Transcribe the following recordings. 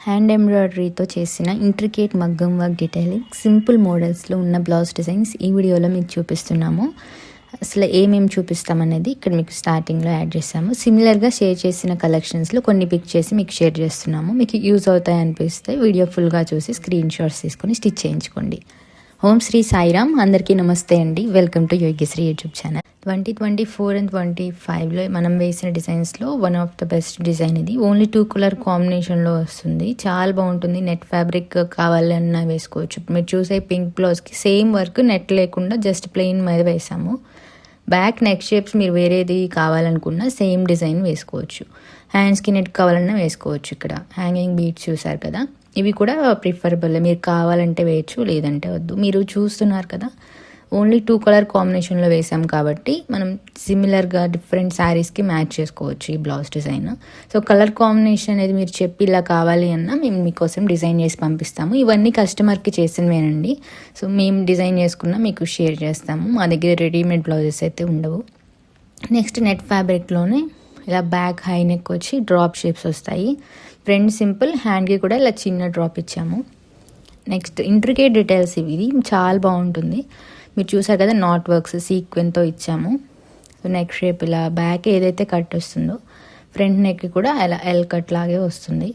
Hand ఎంబ్రాయిడరీతో చేసిన intricate మగ్గం work detailing simple మోడల్స్లో ఉన్న బ్లౌజ్ డిజైన్స్ ఈ వీడియోలో మీకు చూపిస్తున్నాము. అసలు ఏమేమి చూపిస్తామనేది ఇక్కడ మీకు స్టార్టింగ్లో యాడ్ చేస్తాము. సిమిలర్గా షేర్ చేసిన కలెక్షన్స్లో కొన్ని పిక్ చేసి మీకు షేర్ చేస్తున్నాము. మీకు యూజ్ అవుతాయి అనిపిస్తే వీడియో ఫుల్గా చూసి స్క్రీన్ షాట్స్ తీసుకొని స్టిచ్ చేయించుకోండి. ఓం శ్రీ సాయిరామ్. అందరికీ నమస్తే అండి. Welcome to Yogishri YouTube channel. 2024 and 2025లో మనం వేసిన డిజైన్స్లో one of the best design ఇది. ఓన్లీ 2 కలర్ కాంబినేషన్లో వస్తుంది. చాలా బాగుంటుంది. నెట్ ఫ్యాబ్రిక్ కావాలన్నా వేసుకోవచ్చు. మీరు చూసే పింక్ బ్లౌజ్కి సేమ్ వర్క్ నెట్ లేకుండా జస్ట్ ప్లెయిన్ మీద వేసాము. బ్యాక్ నెక్ షేప్స్ మీరు వేరేది కావాలనుకున్నా సేమ్ డిజైన్ వేసుకోవచ్చు. హ్యాండ్స్కి నెట్ కావాలన్నా వేసుకోవచ్చు. ఇక్కడ హ్యాంగింగ్ బీడ్స్ చూసారు కదా, ఇవి కూడా ప్రిఫరబుల్. మీరు కావాలంటే వేయచ్చు, లేదంటే వద్దు. మీరు చూస్తున్నారు కదా, ఓన్లీ 2 కలర్ కాంబినేషన్లో వేసాం కాబట్టి మనం సిమిలర్గా డిఫరెంట్ శారీస్కి మ్యాచ్ చేసుకోవచ్చు ఈ blouse design. So colour combination అనేది మీరు చెప్పి ఇలా కావాలి అన్నా మేము మీకోసం డిజైన్ చేసి పంపిస్తాము. ఇవన్నీ కస్టమర్కి చేసినవేనండి. సో మేము డిజైన్ చేసుకున్నా మీకు షేర్ చేస్తాము. మా దగ్గర రెడీమేడ్ బ్లౌజెస్ అయితే ఉండవు. నెక్స్ట్ నెట్ ఫ్యాబ్రిక్లోనే ఇలా బ్యాక్ హై నెక్ వచ్చి డ్రాప్ షేప్స్ వస్తాయి. ఫ్రంట్ సింపుల్, హ్యాండ్కి కూడా ఇలా చిన్న డ్రాప్ ఇచ్చాము. నెక్స్ట్ ఇంట్రికేట్ డీటెయిల్స్ ఇది చాలా బాగుంటుంది. మీరు చూసారు కదా, నాట్ వర్క్స్ సీక్వెన్తో ఇచ్చాము. సో నెక్ షేప్ ఇలా బ్యాక్ ఏదైతే కట్ వస్తుందో ఫ్రంట్ నెక్ కూడా ఇలా ఎల్ కట్ లాగే వస్తుంది.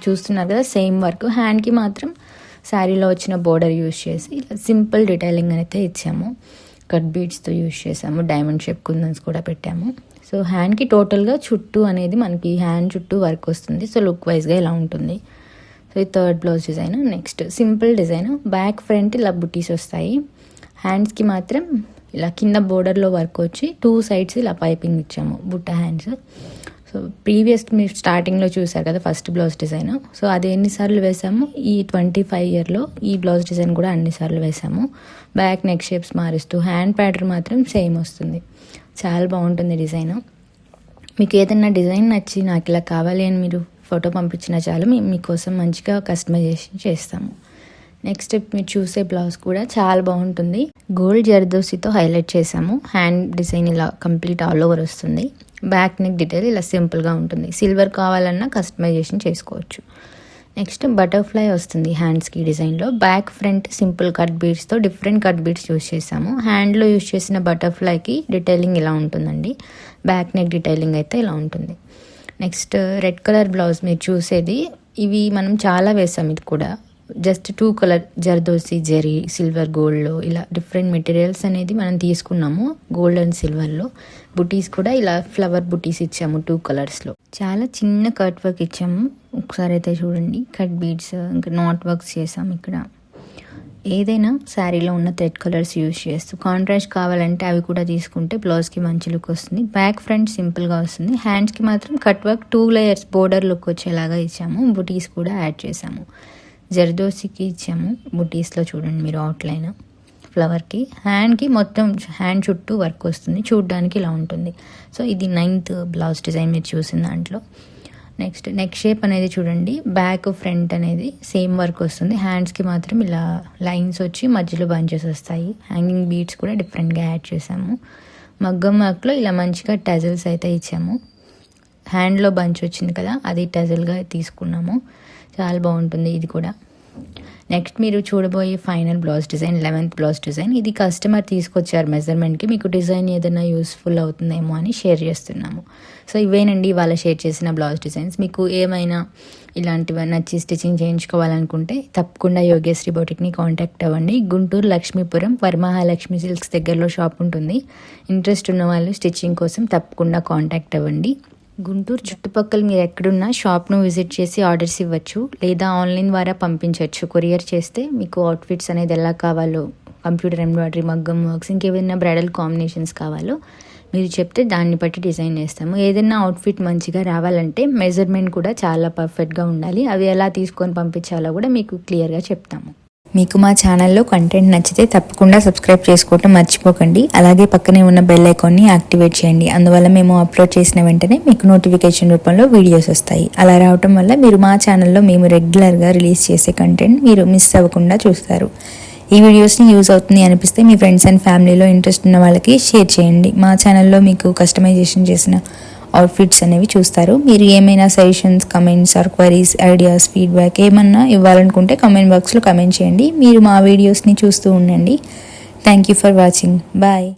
చూస్తున్నారు కదా, సేమ్ వర్క్. హ్యాండ్కి మాత్రం శారీలో వచ్చిన బోర్డర్ యూజ్ చేసి ఇలా సింపుల్ డీటెయిలింగ్ అయితే ఇచ్చాము. కట్ బీడ్స్తో యూజ్ చేసాము. డైమండ్ షేప్ కుందన్స్ కూడా పెట్టాము. సో హ్యాండ్కి టోటల్గా చుట్టూ అనేది మనకి హ్యాండ్ చుట్టూ వర్క్ వస్తుంది. సో లుక్ వైజ్గా ఇలా ఉంటుంది. సో ఈ third blouse design. Next simple design, back front ఇలా బుటీస్ వస్తాయి. హ్యాండ్స్కి మాత్రం ఇలా కింద బోర్డర్లో వర్క్ వచ్చి 2 సైడ్స్ ఇలా పైపింగ్ ఇచ్చాము, బుట్ట హ్యాండ్స్. సో ప్రీవియస్ మీరు స్టార్టింగ్లో చూసారు కదా ఫస్ట్ బ్లౌజ్ డిజైన్. సో అది ఎన్నిసార్లు వేసాము, ఈ 25 ఇయర్లో ఈ బ్లౌజ్ డిజైన్ కూడా అన్నిసార్లు వేసాము. బ్యాక్ నెక్ షేప్స్ మారుస్తూ హ్యాండ్ ప్యాటర్న్ మాత్రం సేమ్ వస్తుంది. చాలా బాగుంటుంది డిజైన్. మీకు ఏదైనా డిజైన్ నచ్చి నాకు ఇలా కావాలి అని మీరు ఫోటో పంపించినా చాలు, మేము మీకోసం మంచిగా కస్టమైజేషన్ చేస్తాము. నెక్స్ట్ మీరు చూసే బ్లౌజ్ కూడా చాలా బాగుంటుంది. గోల్డ్ జర్దోసితో హైలైట్ చేసాము. హ్యాండ్ డిజైన్ ఇలా కంప్లీట్ ఆల్ ఓవర్ వస్తుంది. బ్యాక్ నెక్ డీటెయిల్ ఇలా సింపుల్గా ఉంటుంది. సిల్వర్ కావాలన్నా కస్టమైజేషన్ చేసుకోవచ్చు. నెక్స్ట్ బటర్ఫ్లై వస్తుంది హ్యాండ్స్కి డిజైన్లో. బ్యాక్ ఫ్రంట్ సింపుల్ కట్ బీడ్స్తో డిఫరెంట్ కట్ బీడ్స్ యూజ్ చేసాము. హ్యాండ్లో యూజ్ చేసిన బటర్ఫ్లైకి డీటెయిలింగ్ ఇలా ఉంటుందండి. బ్యాక్ నెక్ డీటెయిలింగ్ అయితే ఇలా ఉంటుంది. నెక్స్ట్ రెడ్ కలర్ బ్లౌజ్ మీరు చూసేది, ఇవి మనం చాలా వేసాం. ఇది కూడా just 2 colour zardozi, zari, silver, గోల్డ్లో ఇలా డిఫరెంట్ మెటీరియల్స్ అనేది మనం తీసుకున్నాము. గోల్డ్ అండ్ సిల్వర్లో బుటీస్ కూడా ఇలా ఫ్లవర్ బుటీస్ ఇచ్చాము 2 కలర్స్లో. చాలా చిన్న కట్ వర్క్ ఇచ్చాము. ఒకసారి అయితే చూడండి, కట్ బీడ్స్ ఇంకా నాట్ వర్క్స్ చేసాము. ఇక్కడ ఏదైనా శారీలో ఉన్న థ్రెడ్ కలర్స్ యూజ్ చేస్తూ కాంట్రాస్ట్ కావాలంటే అవి కూడా తీసుకుంటే బ్లౌజ్కి మంచి లుక్ వస్తుంది. బ్యాక్ ఫ్రంట్ సింపుల్గా వస్తుంది. హ్యాండ్స్కి మాత్రం cut work 2 layers border look వచ్చేలాగా ఇచ్చాము. బుటీస్ కూడా యాడ్ చేసాము. జర్దోసికి ఇచ్చాము. బుటీస్లో చూడండి మీరు అవుట్లైన్ ఫ్లవర్కి. హ్యాండ్కి మొత్తం హ్యాండ్ చుట్టూ వర్క్ వస్తుంది. చూడడానికి ఇలా ఉంటుంది. సో ఇది 9th బ్లౌజ్ డిజైన్ మీరు చూసిన దాంట్లో. నెక్స్ట్ నెక్ షేప్ అనేది చూడండి, బ్యాక్ ఫ్రంట్ అనేది సేమ్ వర్క్ వస్తుంది. హ్యాండ్స్కి మాత్రం ఇలా లైన్స్ వచ్చి మధ్యలో బంచెస్ వస్తాయి. హ్యాంగింగ్ బీడ్స్ కూడా డిఫరెంట్గా యాడ్ చేసాము. మగ్గం వర్క్లో ఇలా మంచిగా టజల్స్ అయితే ఇచ్చాము. హ్యాండ్లో బంచ్ వచ్చింది కదా, అది టజల్గా తీసుకున్నాము. చాలా బాగుంటుంది ఇది కూడా. నెక్స్ట్ మీరు చూడబోయే final blouse design 11th blouse design. ఇది కస్టమర్ తీసుకొచ్చారు మెజర్మెంట్కి. మీకు డిజైన్ ఏదైనా యూస్ఫుల్ అవుతుందేమో అని షేర్ చేస్తున్నాము. సో ఇవేనండి ఇవాళ షేర్ చేసిన బ్లౌజ్ డిజైన్స్. మీకు ఏమైనా ఇలాంటివి నచ్చి స్టిచ్చింగ్ చేయించుకోవాలనుకుంటే తప్పకుండా యోగేశ్రీ బొటిక్ని కాంటాక్ట్ అవ్వండి. గుంటూరు లక్ష్మీపురం వరమహాలక్ష్మి సిల్క్స్ దగ్గరలో షాప్ ఉంటుంది. ఇంట్రెస్ట్ ఉన్న వాళ్ళు స్టిచ్చింగ్ కోసం తప్పకుండా కాంటాక్ట్ అవ్వండి. గుంటూరు చుట్టుపక్కల మీరు ఎక్కడున్నా షాప్ను విజిట్ చేసి ఆర్డర్స్ ఇవ్వచ్చు, లేదా ఆన్లైన్ ద్వారా పంపించవచ్చు. కొరియర్ చేస్తే మీకు అవుట్ఫిట్స్ అనేది ఎలా కావాలో, కంప్యూటర్ ఎంబ్రాయిడరీ, మగ్గం వర్క్స్, ఇంకేమైనా బ్రైడల్ కాంబినేషన్స్ కావాలో మీరు చెప్తే దాన్ని బట్టి డిజైన్ చేస్తాము. ఏదైనా అవుట్ఫిట్ మంచిగా రావాలంటే మెజర్మెంట్ కూడా చాలా పర్ఫెక్ట్గా ఉండాలి. అవి ఎలా తీసుకొని పంపించాలో కూడా మీకు క్లియర్గా చెప్తాము. మీకు మా ఛానల్లో కంటెంట్ నచ్చితే తప్పకుండా సబ్స్క్రైబ్ చేసుకోవటం మర్చిపోకండి. అలాగే పక్కనే ఉన్న బెల్ ఐకాన్ని యాక్టివేట్ చేయండి. అందువల్ల మేము అప్లోడ్ చేసిన వెంటనే మీకు నోటిఫికేషన్ రూపంలో వీడియోస్ వస్తాయి. అలా రావటం వల్ల మీరు మా ఛానల్లో మేము రెగ్యులర్గా రిలీజ్ చేసే కంటెంట్ మీరు మిస్ అవ్వకుండా చూస్తారు. ఈ వీడియోస్ని యూజ్ అవుతుంది అనిపిస్తే మీ ఫ్రెండ్స్ అండ్ ఫ్యామిలీలో ఇంట్రెస్ట్ ఉన్న వాళ్ళకి షేర్ చేయండి. మా ఛానల్లో మీకు కస్టమైజేషన్ చేసిన అవుట్ఫిట్స్ అనేవి చూస్తారు. మీరు ఏమైనా suggestions, comments or queries, ideas, feedback ఏమన్నా ఇవ్వాలనుకుంటే కమెంట్ బాక్స్లో కమెంట్ చేయండి. మీరు మా వీడియోస్ని చూస్తూ ఉండండి. Thank you for watching. Bye.